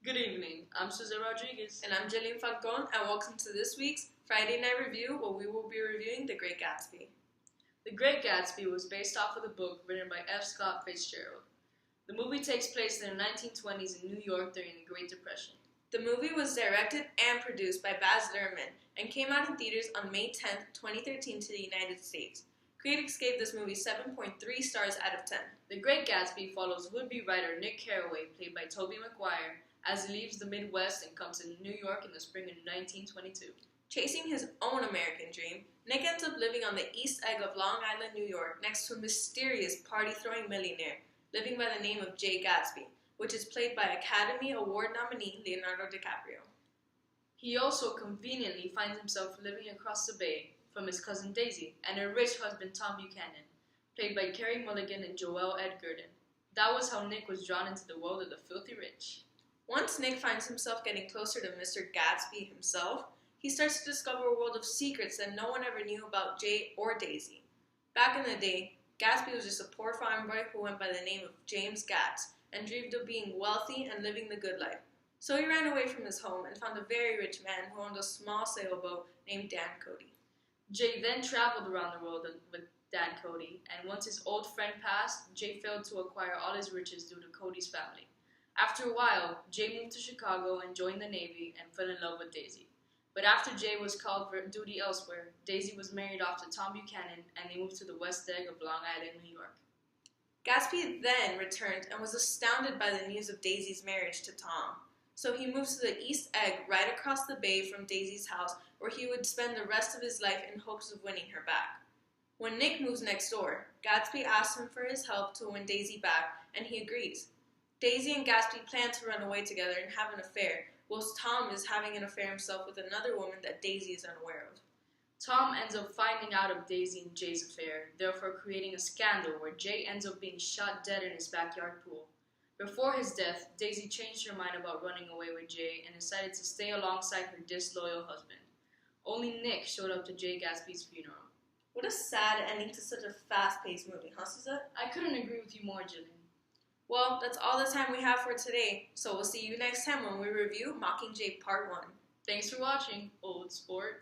Good evening, I'm Suzette Rodriguez. And I'm Jillian Falcon, and welcome to this week's Friday Night Review, where we will be reviewing The Great Gatsby. The Great Gatsby was based off of the book written by F. Scott Fitzgerald. The movie takes place in the 1920s in New York during the Great Depression. The movie was directed and produced by Baz Luhrmann and came out in theaters on May 10, 2013 to the United States. Critics gave this movie 7.3 stars out of 10. The Great Gatsby follows would-be writer Nick Carraway, played by Tobey Maguire, as he leaves the Midwest and comes to New York in the spring of 1922. Chasing his own American dream, Nick ends up living on the East Egg of Long Island, New York, next to a mysterious party-throwing millionaire living by the name of Jay Gatsby, which is played by Academy Award nominee Leonardo DiCaprio. He also conveniently finds himself living across the bay from his cousin Daisy and her rich husband Tom Buchanan, played by Carey Mulligan and Joel Edgerton. That was how Nick was drawn into the world of the filthy rich. Once Nick finds himself getting closer to Mr. Gatsby himself, he starts to discover a world of secrets that no one ever knew about Jay or Daisy. Back in the day, Gatsby was just a poor farm boy who went by the name of James Gatz and dreamed of being wealthy and living the good life. So he ran away from his home and found a very rich man who owned a small sailboat named Dan Cody. Jay then traveled around the world with Dan Cody, and once his old friend passed, Jay failed to acquire all his riches due to Cody's family. After a while, Jay moved to Chicago and joined the Navy and fell in love with Daisy. But after Jay was called for duty elsewhere, Daisy was married off to Tom Buchanan and they moved to the West Egg of Long Island, New York. Gatsby then returned and was astounded by the news of Daisy's marriage to Tom. So he moves to the East Egg right across the bay from Daisy's house, where he would spend the rest of his life in hopes of winning her back. When Nick moves next door, Gatsby asks him for his help to win Daisy back, and he agrees. Daisy and Gatsby plan to run away together and have an affair, whilst Tom is having an affair himself with another woman that Daisy is unaware of. Tom ends up finding out of Daisy and Jay's affair, therefore creating a scandal where Jay ends up being shot dead in his backyard pool. Before his death, Daisy changed her mind about running away with Jay and decided to stay alongside her disloyal husband. Only Nick showed up to Jay Gatsby's funeral. What a sad ending to such a fast-paced movie, huh, Suzette? I couldn't agree with you more, Jillian. Well, that's all the time we have for today, so we'll see you next time when we review Mockingjay Part 1. Thanks for watching, Old Sport.